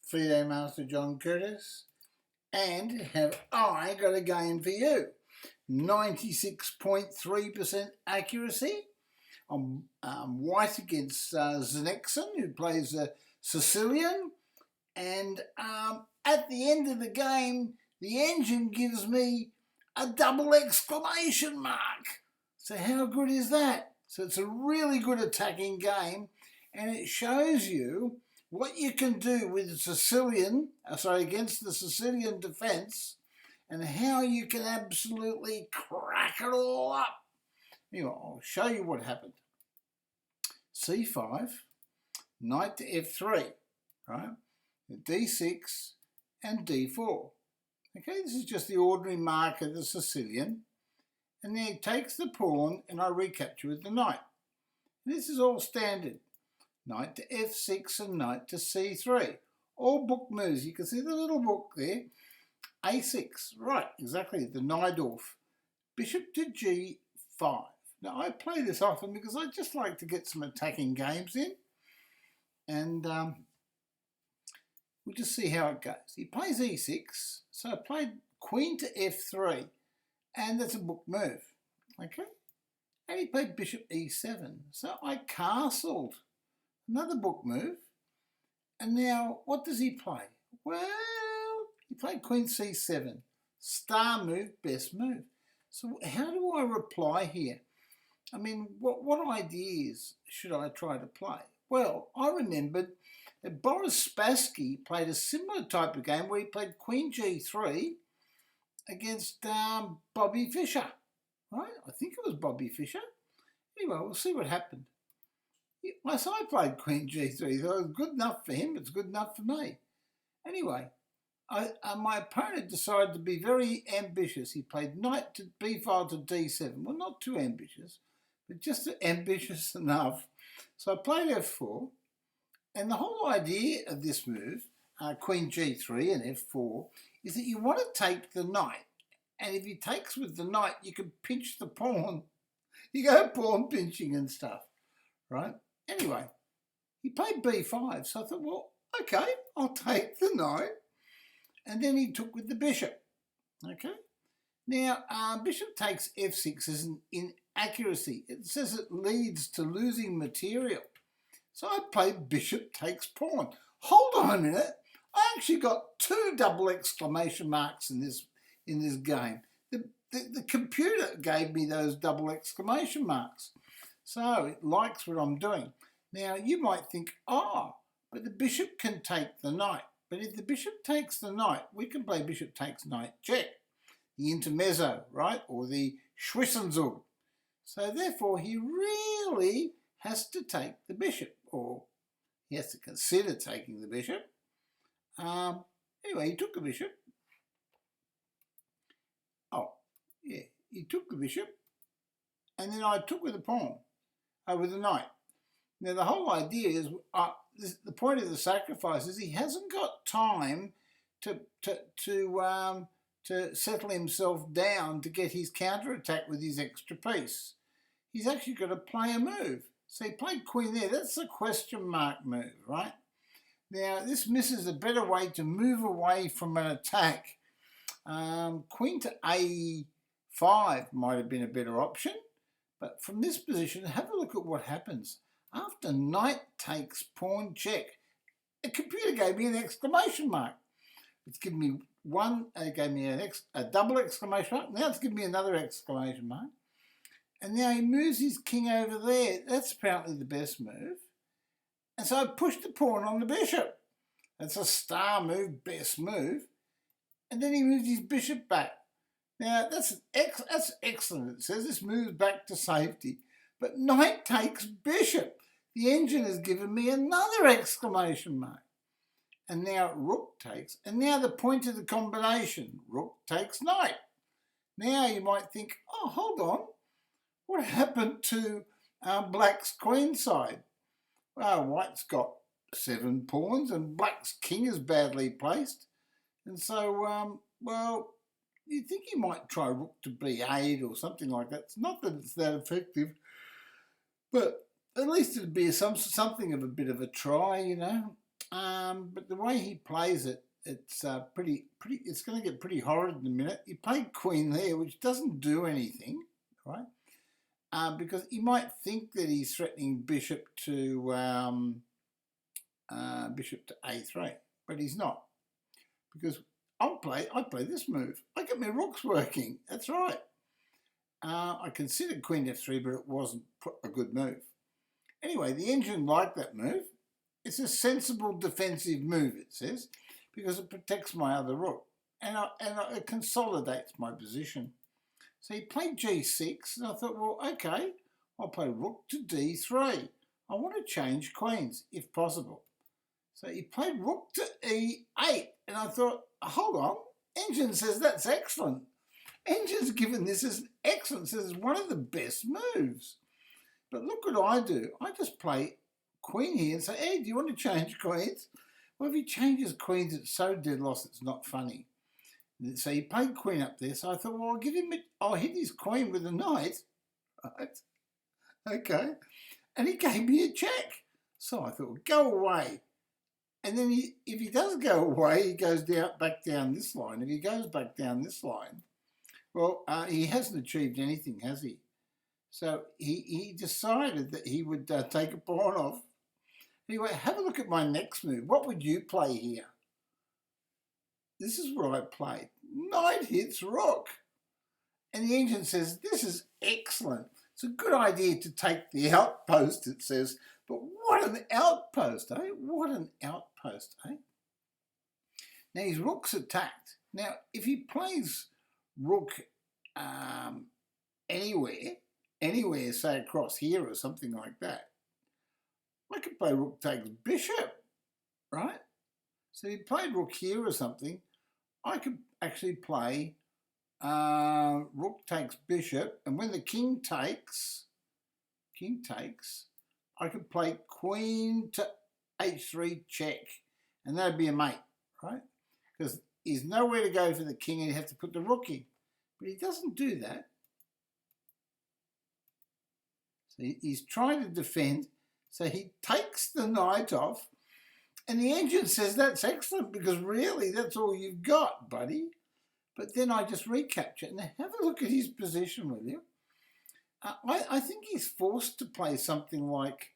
FIDE Master John Curtis, and have I got a game for you. 96.3% accuracy. I'm white against Zenexon, who plays a Sicilian, and at the end of the game, the engine gives me a double exclamation mark. So how good is that? So it's a really good attacking game, and it shows you what you can do with the Sicilian, against the Sicilian defence, and how you can absolutely crack it all up. Anyway, I'll show you what happened. C5, knight to F3, right? D6 and D4. Okay, this is just the ordinary mark of the Sicilian. And then he takes the pawn and I recapture with the knight. And this is all standard. Knight to F6 and knight to C3. All book moves. You can see the little book there. A6. Right, exactly. The Najdorf. Bishop to G5. Now, I play this often because I just like to get some attacking games in. And we'll just see how it goes. He plays E6. So I played Queen to F3. And that's a book move. Okay? And he played Bishop E7. So I castled. Another book move. And now, what does he play? Well, he played Queen C7. Star move, best move. So how do I reply here? I mean, what ideas should I try to play? Well, I remembered that Boris Spassky played a similar type of game where he played Queen G3 against Bobby Fischer. Right? I think it was Bobby Fischer. Anyway, we'll see what happened. So I played Queen G3, so it was good enough for him, it's good enough for me. Anyway, my opponent decided to be very ambitious. He played knight to B5 to D7. Well, not too ambitious, but just ambitious enough. So I played F4, and the whole idea of this move, Queen G3 and F4, is that you want to take the knight. And if he takes with the knight, you can pinch the pawn. You go pawn pinching and stuff, right? Anyway, he played B5, so I thought, well, okay, I'll take the knight. And then he took with the bishop, okay? Now, bishop takes F6 is an inaccuracy. It says it leads to losing material. So I played bishop takes pawn. Hold on a minute. I actually got two double exclamation marks in this game. The computer gave me those double exclamation marks. So it likes what I'm doing. Now, you might think, but the bishop can take the knight. But if the bishop takes the knight, we can play bishop takes knight check, the intermezzo, right, or the Schwitzenzug. So therefore, he really has to take the bishop, or he has to consider taking the bishop. Anyway, he took the bishop. He took the bishop, and then I took with the pawn, with the knight. Now, the whole idea is, the point of the sacrifice is he hasn't got time to settle himself down to get his counterattack with his extra piece. He's actually got to play a move. So he played queen there. That's a question mark move, right? Now, this misses a better way to move away from an attack. Queen to A5 might have been a better option. But from this position, have a look at what happens. After knight takes pawn check, the computer gave me an exclamation mark. It's given me it gave me a double exclamation mark. Now it's given me another exclamation mark. And now he moves his king over there. That's apparently the best move. And so I pushed the pawn on the bishop. That's a star move, best move. And then he moves his bishop back. Now, that's excellent. It says this moves back to safety. But knight takes bishop. The engine has given me another exclamation mark. And now rook takes. And now the point of the combination. Rook takes knight. Now you might think, hold on. What happened to black's queen side? Well, white's got 7 pawns and black's king is badly placed. And so, you'd think he might try rook to b8 or something like that. It's not that it's that effective, but at least it'd be something of a bit of a try, you know. But the way he plays it, it's pretty. It's going to get pretty horrid in a minute. He played queen there, which doesn't do anything, right? Because he might think that he's threatening bishop to a3, but he's not. Because I play this move. I get my rooks working. That's right. I considered queen f3, but it wasn't a good move. Anyway, the engine liked that move. It's a sensible defensive move, it says, because it protects my other rook and it consolidates my position. So he played g6, and I thought, well, okay, I'll play rook to d3. I want to change queens, if possible. So he played rook to e8, and I thought, hold on, Engine says that's excellent. Engine's given this as excellent, says it's one of the best moves. But look what I do. I just play queen here and say, hey, do you want to change queens? Well, if he changes queens, it's so dead loss, it's not funny. So he played queen up there. So I thought, well, I'll hit his queen with a knight. Right? Okay. And he gave me a check. So I thought, go away. And then if he does go away, he goes back down this line. If he goes back down this line, well, he hasn't achieved anything, has he? So he decided that he would take a pawn off. Anyway, have a look at my next move. What would you play here? This is what I played. Knight hits rook. And the Engine says, this is excellent. It's a good idea to take the outpost, it says. But what an outpost, eh? What an outpost, eh? Now, his rook's attacked. Now, if he plays rook anywhere, say across here or something like that, I could play rook takes bishop, right? So if he played rook here or something, I could actually play rook takes bishop, and when the king takes, I could play queen to h3 check, and that'd be a mate, right? Because he's nowhere to go for the king, and he'd have to put the rook in. But he doesn't do that. So he's trying to defend, so he takes the knight off, and the Engine says that's excellent because really that's all you've got, buddy. But then I just recapture. Now have a look at his position, will you? I think he's forced to play something like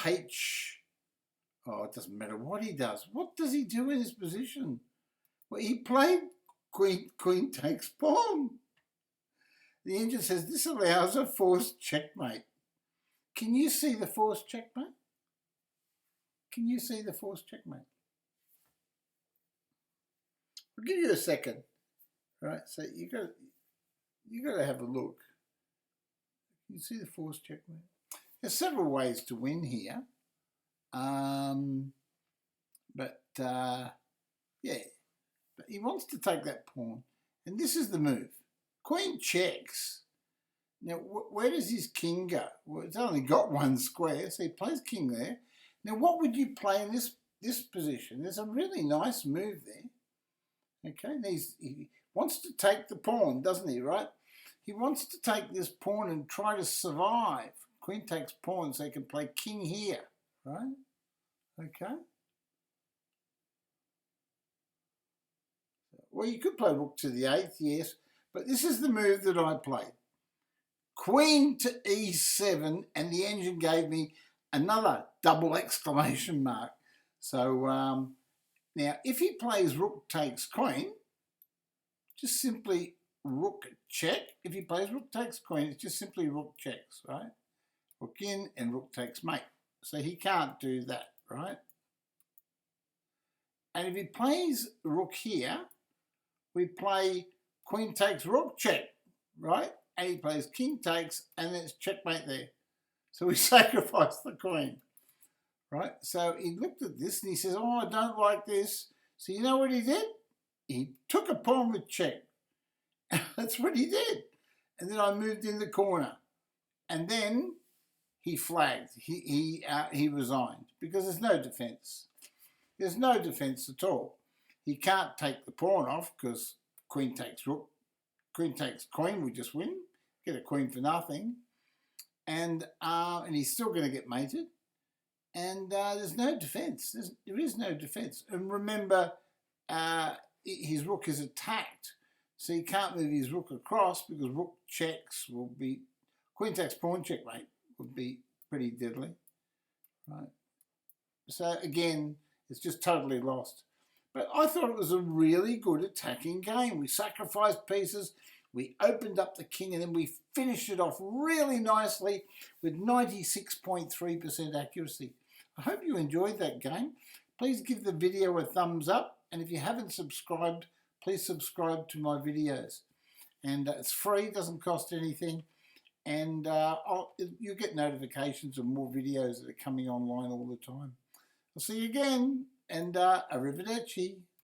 oh, it doesn't matter what he does. What does he do in his position? Well, he played queen takes pawn. The Engine says this allows a forced checkmate. Can you see the forced checkmate? Can you see the forced checkmate? I'll give you a second. Right, so you got to have a look. Can you see the forced checkmate? There's several ways to win here, yeah, but he wants to take that pawn, and this is the move. Queen checks. Now, where does his king go? Well, it's only got one square, so he plays king there. Now, what would you play in this position? There's a really nice move there. Okay, and he wants to take the pawn, doesn't he, right? He wants to take this pawn and try to survive. Queen takes pawn so he can play king here, right? Okay. Well, you could play rook to the 8th, yes, but this is the move that I played. Queen to e7, and the Engine gave me another double exclamation mark. So now, if he plays rook takes queen, just simply rook check. If he plays rook takes queen, it's just simply rook checks, right? Rook in and rook takes mate. So he can't do that, right? And if he plays rook here, we play queen takes rook check, right? And he plays king takes, and it's checkmate there. So we sacrifice the queen, right? So he looked at this and he says, oh, I don't like this. So you know what he did? He took a pawn with check. That's what he did. And then I moved in the corner. And then he flagged. He resigned because there's no defence. There's no defence at all. He can't take the pawn off because queen takes rook. Queen takes queen, we just win. Get a queen for nothing. And he's still going to get mated. and there's no defence. There is no defence. And remember, his rook is attacked, so he can't move his rook across because rook checks will be, queen takes pawn checkmate would be pretty deadly, right? So again, it's just totally lost. But I thought it was a really good attacking game. We sacrificed pieces, we opened up the king, and then we finished it off really nicely with 96.3% accuracy. I hope you enjoyed that game. Please give the video a thumbs up, and if you haven't subscribed, please subscribe to my videos. And it's free, doesn't cost anything, and you get notifications of more videos that are coming online all the time. I'll see you again, and arrivederci.